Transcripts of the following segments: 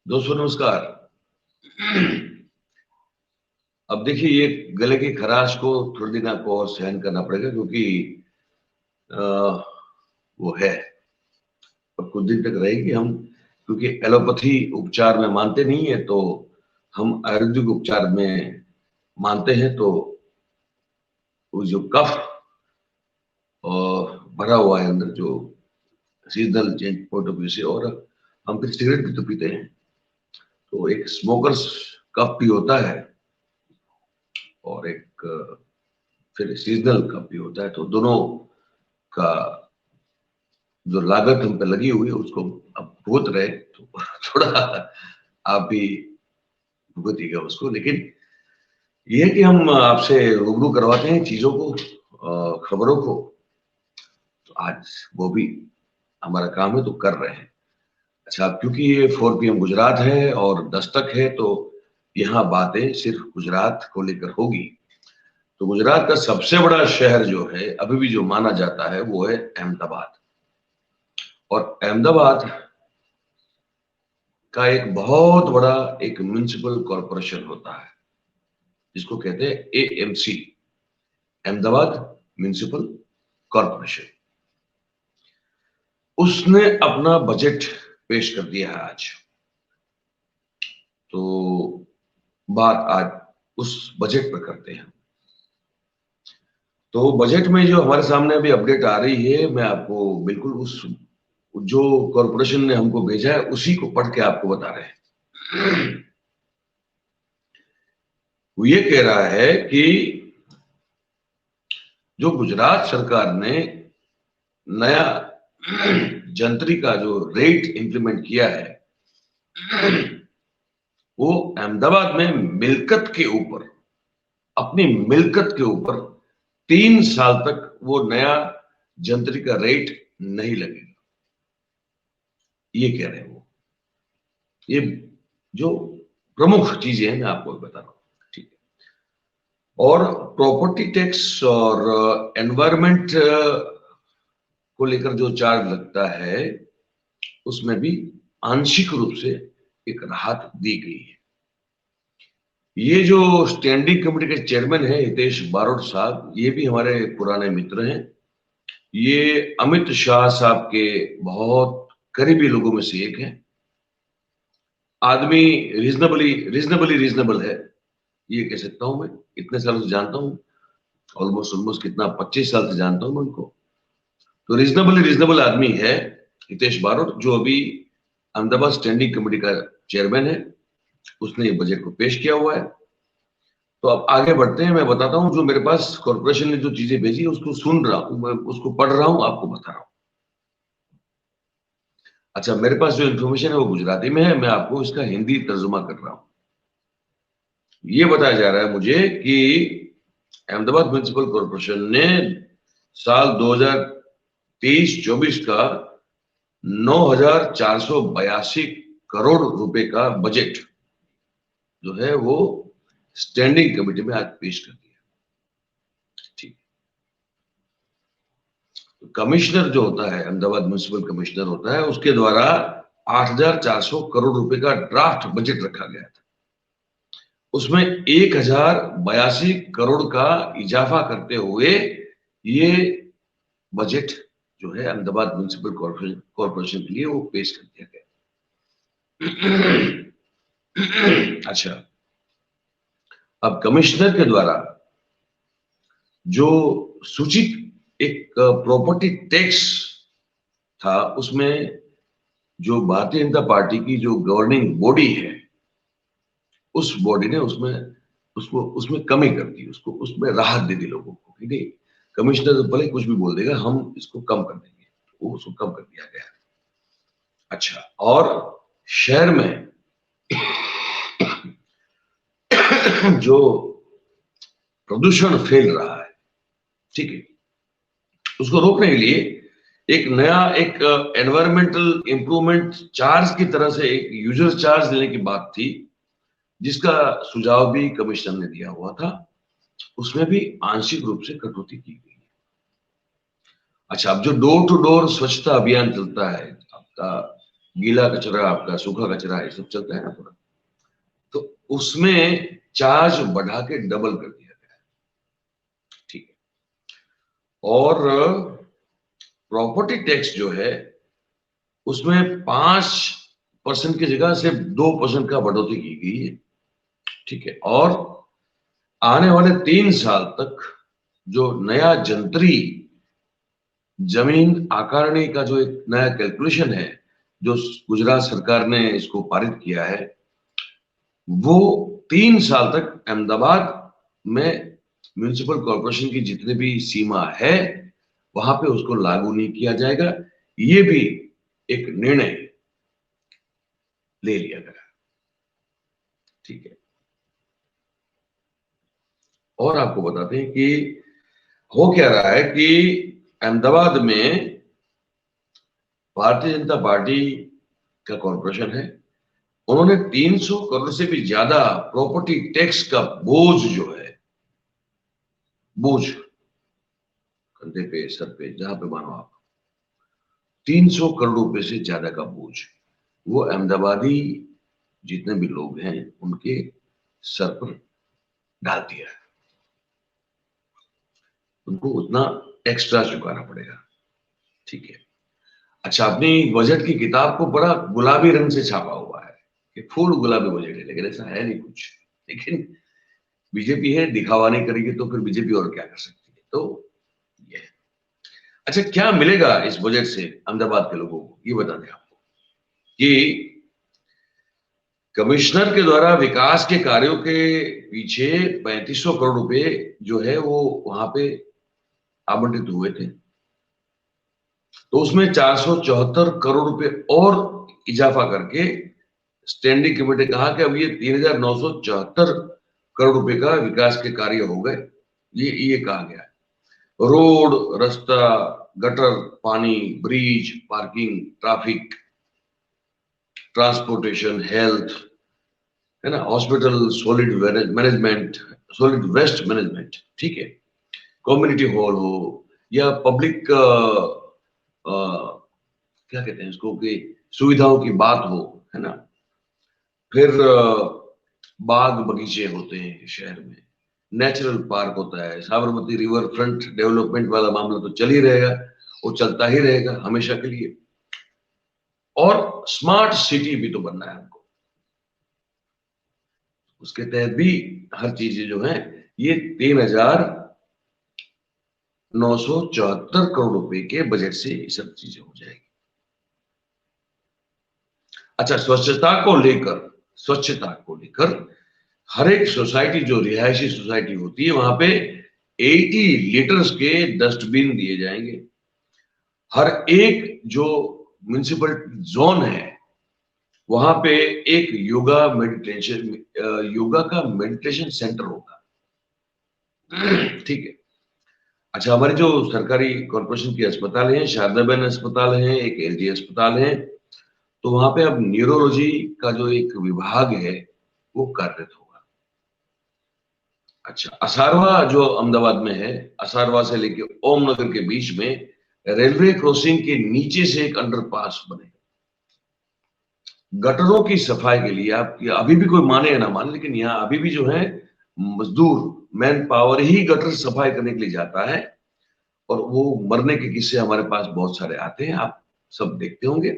दोस्तों नमस्कार। अब देखिए, ये गले की खराश को थोड़े दिन आपको और सहन करना पड़ेगा, क्योंकि अ, वो है, अब कुछ दिन तक रहेगी। हम क्योंकि एलोपैथी उपचार में मानते नहीं है, तो हम आयुर्वेदिक उपचार में मानते हैं। तो वो जो कफ भरा हुआ है अंदर, जो seasonal change point of view से, और हम फिर सिगरेट भी तो पीते हैं, तो एक स्मोकर्स कफ भी होता है और एक फिर सीजनल कफ भी होता है। तो दोनों का जो लागत हम पे लगी हुई है उसको अब भुगत रहे, तो थोड़ा आप भी भुगतिएगा उसको। लेकिन ये है कि हम आपसे रूबरू करवाते हैं चीजों को, खबरों को। तो आज वो भी हमारा काम है, तो कर रहे हैं। अच्छा, अब क्योंकि ये 4 PM गुजरात है और दस्तक है, तो यहाँ बातें सिर्फ गुजरात को लेकर होगी। तो गुजरात का सबसे बड़ा शहर जो है, अभी भी जो माना जाता है, वो है अहमदाबाद। और अहमदाबाद का एक बहुत बड़ा एक म्युनिसिपल कॉरपोरेशन होता है, जिसको कहते हैं AMC, अहमदाबाद म्युनिसिपल कॉरपोरेशन। उसने अपना बजट पेश कर दिया है आज। तो बात आज उस बजट पर करते हैं। तो बजट में जो हमारे सामने अभी अपडेट आ रही है, मैं आपको बिल्कुल उस जो कॉरपोरेशन ने हमको भेजा है उसी को पढ़ के आपको बता रहे हैं। वो ये कह रहा है कि जो गुजरात सरकार ने नया जंत्री का जो रेट इंप्लीमेंट किया है, वो अहमदाबाद में मिल्कत के ऊपर, अपनी मिल्कत के ऊपर 3 साल तक वो नया जंत्री का रेट नहीं लगेगा। ये कह रहे हैं वो। ये जो प्रमुख चीजें हैं मैं आपको बता रहा हूं, ठीक है। और प्रॉपर्टी टैक्स और एनवायरमेंट को लेकर जो चार्ज लगता है, उसमें भी आंशिक रूप से एक राहत दी गई है। ये जो स्टैंडिंग कमेटी के चेयरमैन है हितेश बारोट साहब, ये भी हमारे पुराने मित्र हैं। ये अमित शाह साहब के बहुत करीबी लोगों में से एक है। आदमी रीजनेबल है, ये कह सकता हूं मैं। इतने सालों से जानता हूं, ऑलमोस्ट कितना 25 साल से जानता हूं मैं उनको। तो रीजनेबल आदमी है हितेश बारोट, जो अभी अहमदाबाद स्टैंडिंग कमेटी का चेयरमैन है। उसने ये बजट को पेश किया हुआ है। तो अब आगे बढ़ते हैं। मैं बताता हूं, जो मेरे पास कॉर्पोरेशन ने जो चीजें भेजी है उसको सुन रहा हूं मैं, उसको पढ़ रहा हूं, आपको बता रहा हूं। अच्छा, मेरे पास जो इन्फॉर्मेशन है वो गुजराती में है, मैं आपको इसका हिंदी तर्जुमा कर रहा हूं। ये बताया जा रहा है मुझे कि अहमदाबाद म्युनिसिपल कॉर्पोरेशन ने साल 2023-24 का 9,482 करोड़ रुपए का बजट जो है वो स्टैंडिंग कमेटी में आज पेश कर दिया। ठीक। तो कमिश्नर जो होता है, अहमदाबाद म्युनिसिपल कमिश्नर होता है, उसके द्वारा 8,400 करोड़ रुपए का ड्राफ्ट बजट रखा गया था। उसमें 1,082 करोड़ का इजाफा करते हुए ये बजट जो है अहमदाबाद म्युनिसिपल कॉर्पोरेशन के लिए वो पेश कर दिया गया। अच्छा, अब कमिश्नर के द्वारा जो सूचित एक प्रॉपर्टी टैक्स था, उसमें जो भारतीय जनता पार्टी की जो गवर्निंग बॉडी है, उस बॉडी ने उसमें कमी कर दी, उसको उसमें राहत दे दी लोगों को। नहीं, कमिश्नर तो भले कुछ भी बोल देगा, हम इसको कम कर देंगे, तो उसको कम कर दिया गया। अच्छा, और शहर में जो प्रदूषण फैल रहा है, ठीक है, उसको रोकने के लिए एक नया एक एनवायरमेंटल इंप्रूवमेंट चार्ज की तरह से एक यूजर चार्ज देने की बात थी, जिसका सुझाव भी कमिश्नर ने दिया हुआ था। उसमें भी आंशिक रूप से कटौती की गई है। अच्छा, अब जो डोर टू डोर स्वच्छता अभियान चलता है आपका, गीला कचरा, आपका सूखा कचरा, ये सब चलता है ना पूरा, तो उसमें चार्ज बढ़ा के डबल कर दिया गया है। ठीक है। और प्रॉपर्टी टैक्स जो है उसमें 5% की जगह सिर्फ 2% का बढ़ोतरी की गई है। ठीक है। और आने वाले 3 साल तक जो नया जंतरी जमीन आकारणी का जो एक नया कैलकुलेशन है, जो गुजरात सरकार ने इसको पारित किया है, वो 3 साल तक अहमदाबाद में म्युनिसिपल कॉर्पोरेशन की जितनी भी सीमा है वहां पे उसको लागू नहीं किया जाएगा। ये भी एक निर्णय ले लिया गया। ठीक है। और आपको बताते हैं कि हो क्या रहा है कि अहमदाबाद में भारतीय जनता पार्टी का कॉर्पोरेशन है, उन्होंने 300 करोड़ से भी ज्यादा प्रॉपर्टी टैक्स का बोझ जो है, बोझ कंधे पे, सर पे, जहां पे मानो आप, 300 करोड़ रुपए से ज्यादा का बोझ वो अहमदाबादी जितने भी लोग हैं उनके सर पर डाल दिया है। उनको उतना एक्स्ट्रा चुकाना पड़ेगा। ठीक है। अच्छा, अपनी बजट की किताब को बड़ा गुलाबी रंग से छापा हुआ है कि फुल गुलाबी बजट है, लेकिन ऐसा है नहीं कुछ। लेकिन बीजेपी है, दिखावा नहीं करेगी तो फिर बीजेपी और क्या कर सकती है। तो ये है। अच्छा, क्या मिलेगा इस बजट से अहमदाबाद के लोगों को, ये बता दें आपको कि कमिश्नर के द्वारा विकास के कार्यों के पीछे 3500 करोड़ रुपए जो है वो वहां पे आवंटित हुए थे, तो उसमें 474 करोड़ रुपए और इजाफा करके स्टैंडिंग कमेटी ने कहा कि अब ये 3974 करोड़ रुपए का विकास के कार्य हो गए। ये कहा गया है। रोड, रास्ता, गटर, पानी, bridge, parking, traffic, transportation, health, है ना, hospital, solid management, solid waste management, ठीक है, कम्युनिटी हॉल हो या पब्लिक क्या कहते हैं इसको, कि सुविधाओं की बात हो, है ना, फिर बाग बगीचे होते हैं शहर में, नेचुरल पार्क होता है, साबरमती रिवर फ्रंट डेवलपमेंट वाला मामला तो चल ही रहेगा, वो चलता ही रहेगा हमेशा के लिए। और स्मार्ट सिटी भी तो बनना है हमको, उसके तहत भी हर चीजें जो है ये 3974 करोड़ रुपए के बजट से ये सब चीजें हो जाएगी। अच्छा, स्वच्छता को लेकर हर एक सोसाइटी, जो रिहायशी सोसाइटी होती है, वहां पे 80 लीटर्स के डस्टबिन दिए जाएंगे। हर एक जो म्युनिसिपल जोन है वहां पे एक योगा का मेडिटेशन सेंटर होगा। ठीक है। अच्छा, हमारे जो सरकारी कॉर्पोरेशन के अस्पताल हैं, शारदाबेन अस्पताल है, एक एलजी अस्पताल है, तो वहां पे अब न्यूरोलॉजी का जो एक विभाग है वो कार्यरत होगा। अच्छा, असारवा जो अहमदाबाद में है, असारवा से लेके ओम नगर के बीच में रेलवे क्रॉसिंग के नीचे से एक अंडरपास बनेगा। गटरों की सफाई के लिए, आप अभी भी कोई माने या ना माने, लेकिन यहाँ अभी भी जो है मजदूर, मैन पावर ही गटर सफाई करने के लिए जाता है, और वो मरने के किस्से हमारे पास बहुत सारे आते हैं, आप सब देखते होंगे।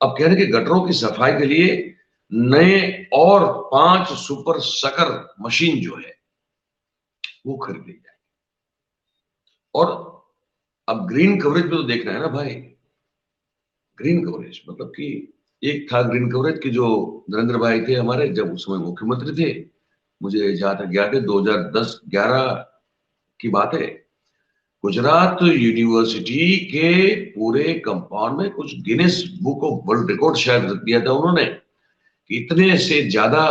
अब कह रहे हैं कि गटरों की सफाई के लिए नए और 5 सुपर सकर मशीन जो है वो खरीद ली जाए। और अब ग्रीन कवरेज पे तो देखना है ना भाई। ग्रीन कवरेज मतलब कि एक था ग्रीन कवरेज की जो नरेंद्र भाई थे हमारे, जब उस समय मुख्यमंत्री थे, मुझे जहां तक याद है 2010-11 की बात है, गुजरात यूनिवर्सिटी के पूरे कंपाउंड में कुछ Guinness book of world record शायद रख दिया था उन्होंने, कि इतने से ज्यादा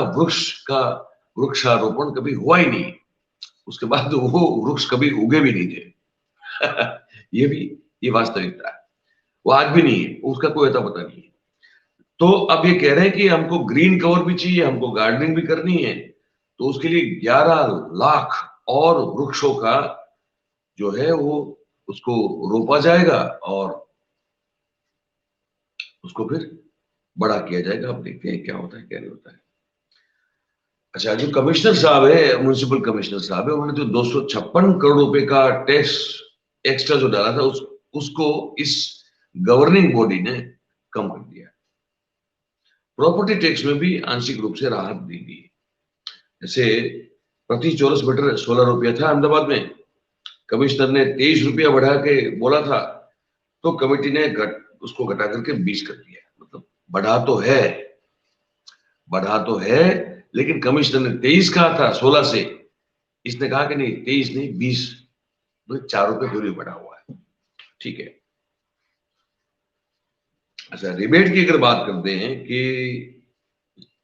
वृक्षारोपण कभी हुआ ही नहीं। उसके बाद वो वृक्ष कभी उगे भी नहीं थे। ये वास्तविकता है। वो आज भी नहीं है, उसका कोई अता पता नहीं है। तो अब ये कह रहे हैं कि हमको ग्रीन कवर भी चाहिए, हमको गार्डनिंग भी करनी है, तो उसके लिए 11 लाख और वृक्षों का जो है वो उसको रोपा जाएगा और उसको फिर बड़ा किया जाएगा। आप देखते हैं क्या होता है क्या नहीं होता है। अच्छा, जो कमिश्नर साहब है, म्युनिसिपल कमिश्नर साहब है, उन्होंने जो 256 करोड़ रुपए का टैक्स एक्स्ट्रा जो डाला था उसको इस गवर्निंग बॉडी ने कम कर दिया। प्रॉपर्टी टैक्स में भी आंशिक रूप से राहत दी गई। जैसे प्रति चौरस मीटर 16 रुपया था अहमदाबाद में, कमिश्नर ने 23 रुपया बढ़ा के बोला था, तो कमेटी ने उसको घटा करके 20 कर दिया। मतलब बढ़ा तो है, लेकिन कमिश्नर ने 23 कहा था 16 से, इसने कहा कि नहीं 23 नहीं 20, तो 4 रुपए फिर भी बढ़ा हुआ है। ठीक है। अच्छा, रिबेट की अगर बात करते हैं कि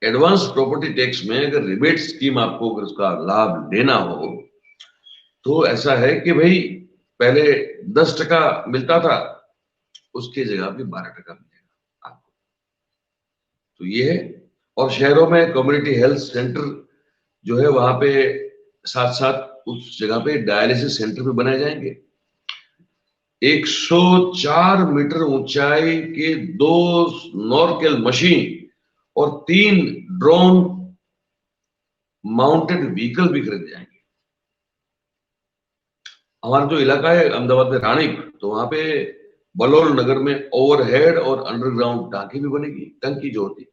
एडवांस प्रॉपर्टी टैक्स में अगर रिबेट स्कीम आपको अगर उसका लाभ लेना हो तो ऐसा है कि भाई पहले 10% मिलता था, उसकी जगह भी 12% मिलेगा आपको। तो ये है। और शहरों में कम्युनिटी हेल्थ सेंटर जो है वहां पे साथ साथ उस जगह पे डायलिसिस सेंटर भी बनाए जाएंगे। 104 मीटर ऊंचाई के 2 नॉर्केल मशीन और 3 ड्रोन माउंटेड व्हीकल भी खरीदे जाएंगे। हमारा जो इलाका है अहमदाबाद में रानीप, तो वहां पे बलोल नगर में ओवरहेड और अंडरग्राउंड टांकी भी बनेगी। टंकी जो होती है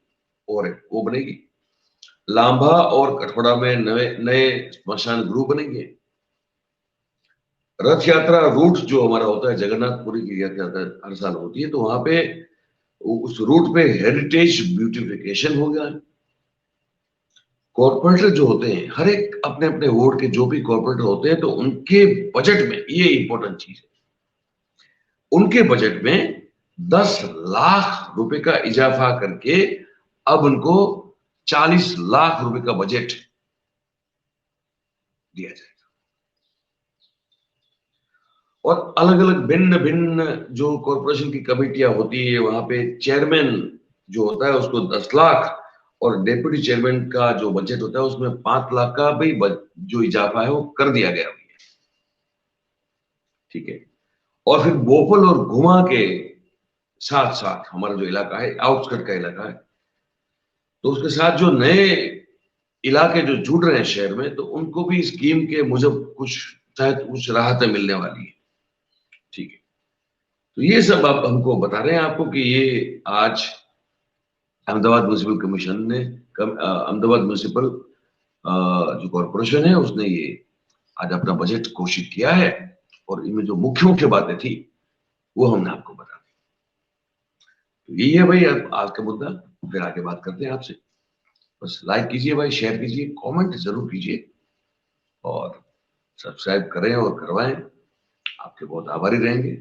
ओवरहेड वो बनेगी। लांभा और कठोड़ा में नए नए स्मशान गृह बनेंगे। रथ यात्रा रूट जो हमारा होता है, जगन्नाथपुरी की रथ यात्रा हर साल होती है, तो वहां पे उस रूट पे हेरिटेज ब्यूटिफिकेशन होगा। कॉर्पोरेटर जो होते हैं, हर एक अपने अपने वार्ड के जो भी कॉर्पोरेटर होते हैं, तो उनके बजट में ये इंपॉर्टेंट चीज है, उनके बजट में 10 लाख रुपए का इजाफा करके अब उनको 40 लाख रुपए का बजट दिया जाएगा। और अलग अलग भिन्न भिन्न जो कॉर्पोरेशन की कमेटियां होती है, वहां पे चेयरमैन जो होता है उसको 10 लाख, और डेप्यूटी चेयरमैन का जो बजट होता है उसमें 5 लाख का भी जो इजाफा है वो कर दिया गया है। ठीक है। और फिर बोपल और घुमा के साथ साथ हमारा जो इलाका है आउटस्कर्ट का इलाका है, तो उसके साथ जो नए इलाके जो जुड़ रहे हैं शहर में, तो उनको भी स्कीम के मुजब कुछ शायद कुछ राहतें मिलने वाली है। ठीक है। तो ये सब आप हमको बता रहे हैं आपको कि ये आज अहमदाबाद म्युनिसिपल कमीशन ने अहमदाबाद म्युनिसिपल जो कॉरपोरेशन है उसने ये आज अपना बजट घोषित किया है, और इनमें जो मुख्य मुख्य बातें थी वो हमने आपको बता दी। तो यही है भाई आज का मुद्दा। फिर आगे बात करते हैं आपसे। बस लाइक कीजिए भाई, शेयर कीजिए, कमेंट जरूर कीजिए, और सब्सक्राइब करें और करवाएं। आपके बहुत आभारी रहेंगे।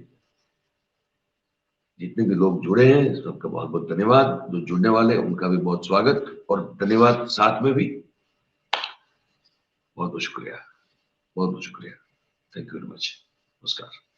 जितने भी लोग जुड़े हैं सबका बहुत बहुत धन्यवाद। जो जुड़ने वाले उनका भी बहुत स्वागत और धन्यवाद साथ में भी। बहुत बहुत शुक्रिया, बहुत बहुत शुक्रिया। Thank you very much. नमस्कार।